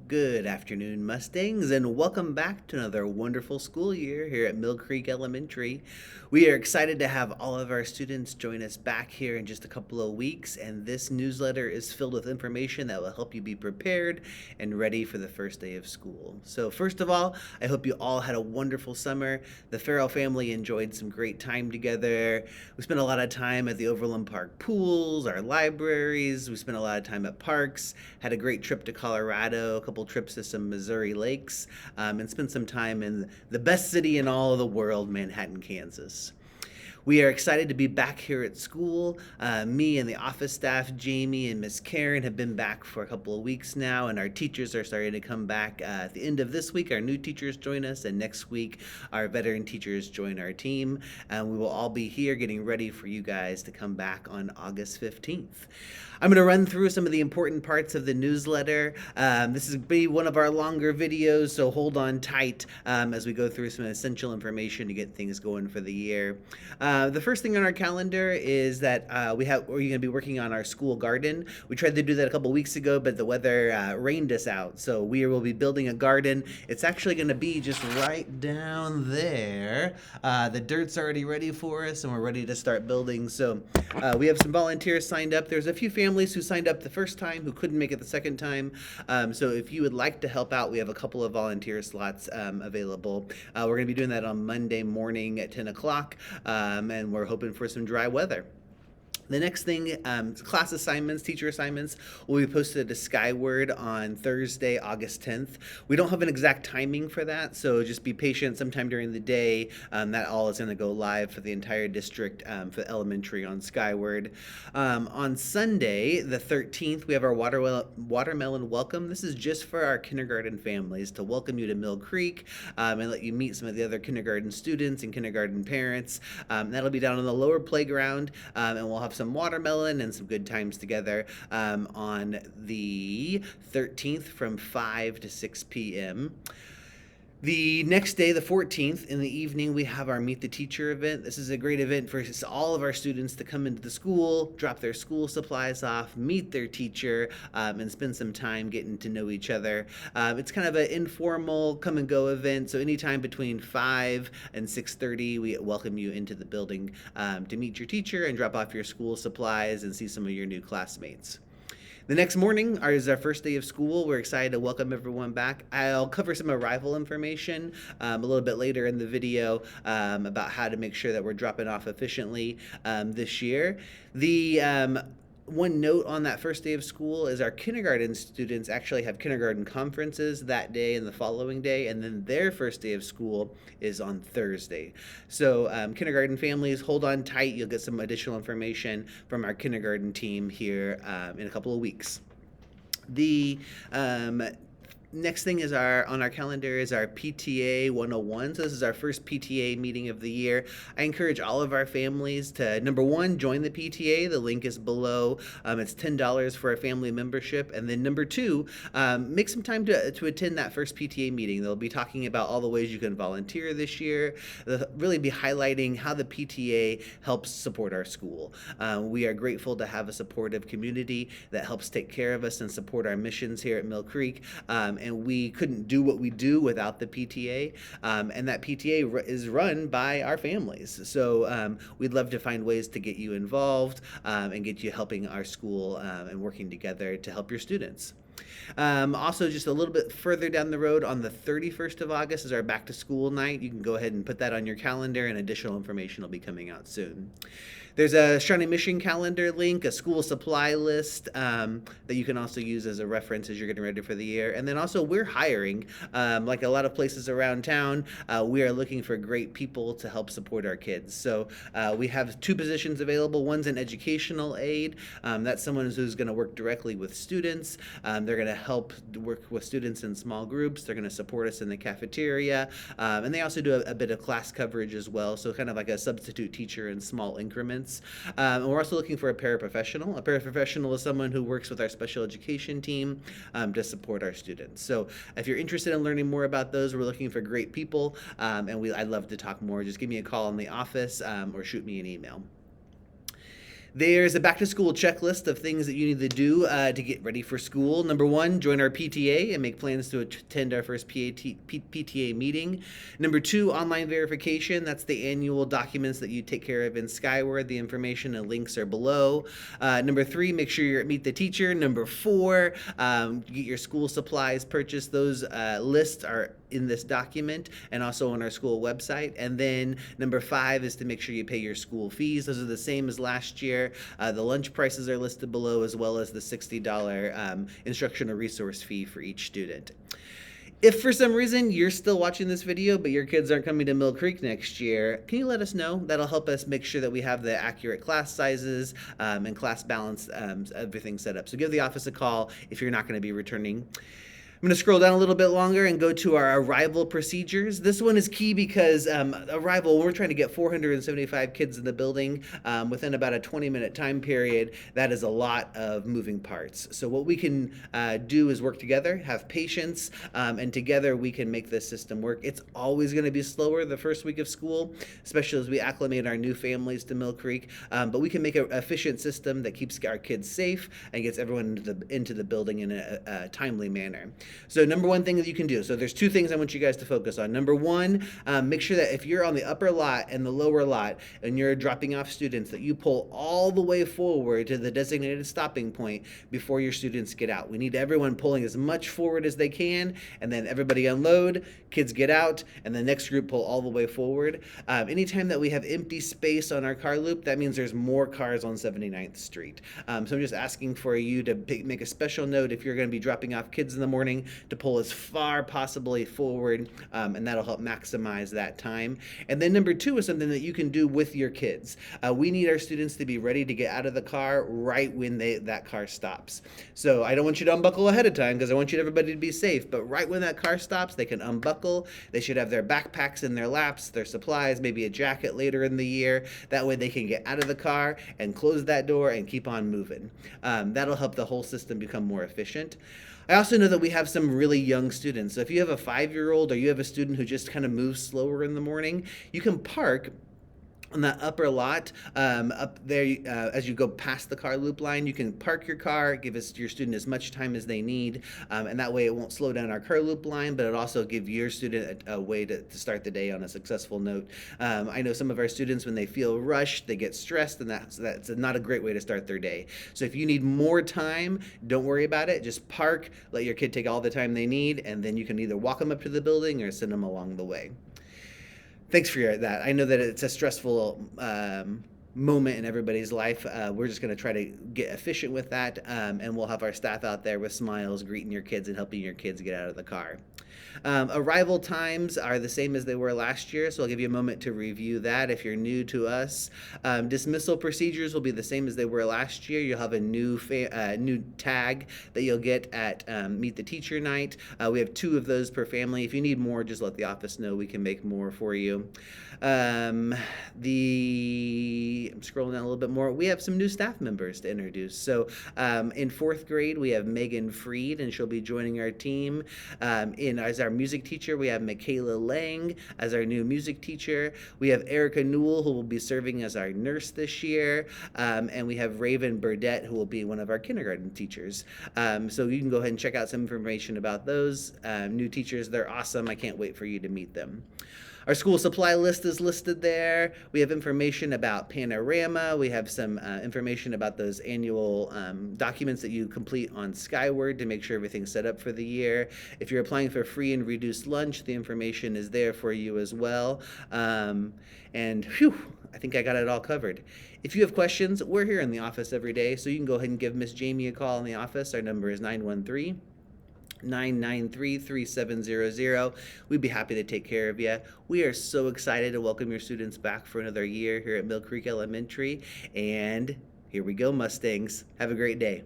Good afternoon, Mustangs, and welcome back to another wonderful school year here at Mill Creek Elementary. We are excited to have all of our students join us back here in just a couple of weeks, and this newsletter is filled with information that will help you be prepared and ready for the first day of school. So first of all, I hope you all had a wonderful summer. The Farrell family enjoyed some great time together. We spent a lot of time at the Overland Park pools, our libraries. We spent a lot of time at parks, had a great trip to Colorado, a couple trips to some Missouri lakes, and spent some time in the best city in all of the world, Manhattan, Kansas. We are excited to be back here at school. Me and the office staff, Jamie and Miss Karen, have been back for a couple of weeks now, and our teachers are starting to come back. At the end of this week, our new teachers join us, and next week, our veteran teachers join our team. And we will all be here getting ready for you guys to come back on August 15th. I'm going to run through some of the important parts of the newsletter. This is be one of our longer videos, so hold on tight as we go through some essential information to get things going for the year. The first thing on our calendar is that we're going to be working on our school garden. We tried to do that a couple weeks ago, but the weather rained us out, so we will be building a garden. It's actually going to be just right down there. The dirt's already ready for us, and we're ready to start building. So we have some volunteers signed up. There's a few families who signed up the first time who couldn't make it the second time. So if you would like to help out, we have a couple of volunteer slots available. We're going to be doing that on Monday morning at 10 o'clock, and we're hoping for some dry weather. The next thing, class assignments, teacher assignments, will be posted to Skyward on Thursday, August 10th. We don't have an exact timing for that, so just be patient. Sometime during the day, that all is going to go live for the entire district for elementary on Skyward. On Sunday, the 13th, we have our watermelon welcome. This is just for our kindergarten families to welcome you to Mill Creek and let you meet some of the other kindergarten students and kindergarten parents. That'll be down on the lower playground, and we'll have some watermelon and some good times together on the 13th from 5 to 6 p.m. The next day, the 14th, in the evening, we have our Meet the Teacher event. This is a great event for all of our students to come into the school, drop their school supplies off, meet their teacher, and spend some time getting to know each other. It's kind of an informal come-and-go event, so anytime between 5 and 6:30, we welcome you into the building to meet your teacher and drop off your school supplies and see some of your new classmates. The next morning is our first day of school. We're excited to welcome everyone back. I'll cover some arrival information a little bit later in the video about how to make sure that we're dropping off efficiently this year. The one note on that first day of school is our kindergarten students actually have kindergarten conferences that day and the following day, and then their first day of school is on Thursday. So kindergarten families, hold on tight. You'll get some additional information from our kindergarten team here in a couple of weeks. The next thing is on our calendar is our PTA 101. So this is our first PTA meeting of the year. I encourage all of our families to, number one, join the PTA. The link is below. It's $10 for a family membership. And then number two, make some time to attend that first PTA meeting. They'll be talking about all the ways you can volunteer this year. They'll really be highlighting how the PTA helps support our school. We are grateful to have a supportive community that helps take care of us and support our missions here at Mill Creek. And we couldn't do what we do without the PTA, and that PTA is run by our families. So we'd love to find ways to get you involved and get you helping our school and working together to help your students. Also, just a little bit further down the road, on the 31st of August is our back to school night. You can go ahead and put that on your calendar, and additional information will be coming out soon. There's a Shawnee Mission calendar link, a school supply list that you can also use as a reference as you're getting ready for the year. And then also we're hiring, like a lot of places around town, we are looking for great people to help support our kids. So we have 2 positions available. One's an educational aide. That's someone who's going to work directly with students. They're going to help work with students in small groups. They're going to support us in the cafeteria. And they also do a bit of class coverage as well. So kind of like a substitute teacher in small increments. And we're also looking for a paraprofessional. A paraprofessional is someone who works with our special education team to support our students. So if you're interested in learning more about those, we're looking for great people, and I'd love to talk more. Just give me a call in the office or shoot me an email. There's a back to school checklist of things that you need to do to get ready for school. Number one, join our PTA and make plans to attend our first PTA meeting. Number two, online verification. That's the annual documents that you take care of in Skyward. The information and links are below. Number three, make sure you're at Meet the Teacher. Number four, get your school supplies purchased. Those lists are in this document and also on our school website. And then number five is to make sure you pay your school fees. Those are the same as last year. The lunch prices are listed below, as well as the $60 instructional resource fee for each student. If for some reason you're still watching this video but your kids aren't coming to Mill Creek next year, can you let us know? That'll help us make sure that we have the accurate class sizes and class balance, everything set up. So give the office a call if you're not going to be returning. I'm going to scroll down a little bit longer and go to our arrival procedures. This one is key because arrival, we're trying to get 475 kids in the building within about a 20-minute time period. That is a lot of moving parts. So what we can do is work together, have patience, and together we can make this system work. It's always going to be slower the first week of school, especially as we acclimate our new families to Mill Creek. But we can make an efficient system that keeps our kids safe and gets everyone into the building in a timely manner. So number one thing that you can do, so there's two things I want you guys to focus on. Number one, make sure that if you're on the upper lot and the lower lot and you're dropping off students, that you pull all the way forward to the designated stopping point before your students get out. We need everyone pulling as much forward as they can, and then everybody unload, kids get out, and the next group pull all the way forward. Anytime that we have empty space on our car loop, that means there's more cars on 79th Street. So I'm just asking for you to make a special note if you're going to be dropping off kids in the morning to pull as far possibly forward, and that'll help maximize that time. And then number two is something that you can do with your kids. We need our students to be ready to get out of the car right when that car stops. So I don't want you to unbuckle ahead of time because I want everybody to be safe, but right when that car stops, they can unbuckle. They should have their backpacks in their laps, their supplies, maybe a jacket later in the year. That way they can get out of the car and close that door and keep on moving. That'll help the whole system become more efficient. I also know that we have some really young students. So if you have a 5-year-old or you have a student who just kind of moves slower in the morning, you can park on that upper lot up there as you go past the car loop line. You can park your car, give your student as much time as they need, and that way it won't slow down our car loop line, but it also give your student a way to start the day on a successful note. I know some of our students, when they feel rushed, they get stressed, and that's not a great way to start their day. So if you need more time, don't worry about it. Just park, let your kid take all the time they need, and then you can either walk them up to the building or send them along the way. Thanks for that. I know that it's a stressful moment in everybody's life. We're just going to try to get efficient with that, and we'll have our staff out there with smiles greeting your kids and helping your kids get out of the car. Arrival times are the same as they were last year, so I'll give you a moment to review that if you're new to us. Dismissal procedures will be the same as they were last year. You'll have a new tag that you'll get at Meet the Teacher night. We have 2 of those per family. If you need more, just let the office know. We can make more for you. I'm scrolling down a little bit more. We have some new staff members to introduce. So in 4th grade, we have Megan Freed, and she'll be joining our team. As our music teacher, we have Michaela Lang as our new music teacher. We have Erica Newell, who will be serving as our nurse this year. And we have Raven Burdett, who will be one of our kindergarten teachers. So you can go ahead and check out some information about those new teachers. They're awesome. I can't wait for you to meet them. Our school supply list is listed there. We have information about Panorama. We have some information about those annual documents that you complete on Skyward to make sure everything's set up for the year. If you're applying for free and reduced lunch, the information is there for you as well. And whew, I think I got it all covered. If you have questions, we're here in the office every day, so you can go ahead and give Miss Jamie a call in the office. Our number is 913-993-3700. We'd be happy to take care of you. We are so excited to welcome your students back for another year here at Mill Creek Elementary. And here we go, Mustangs. Have a great day.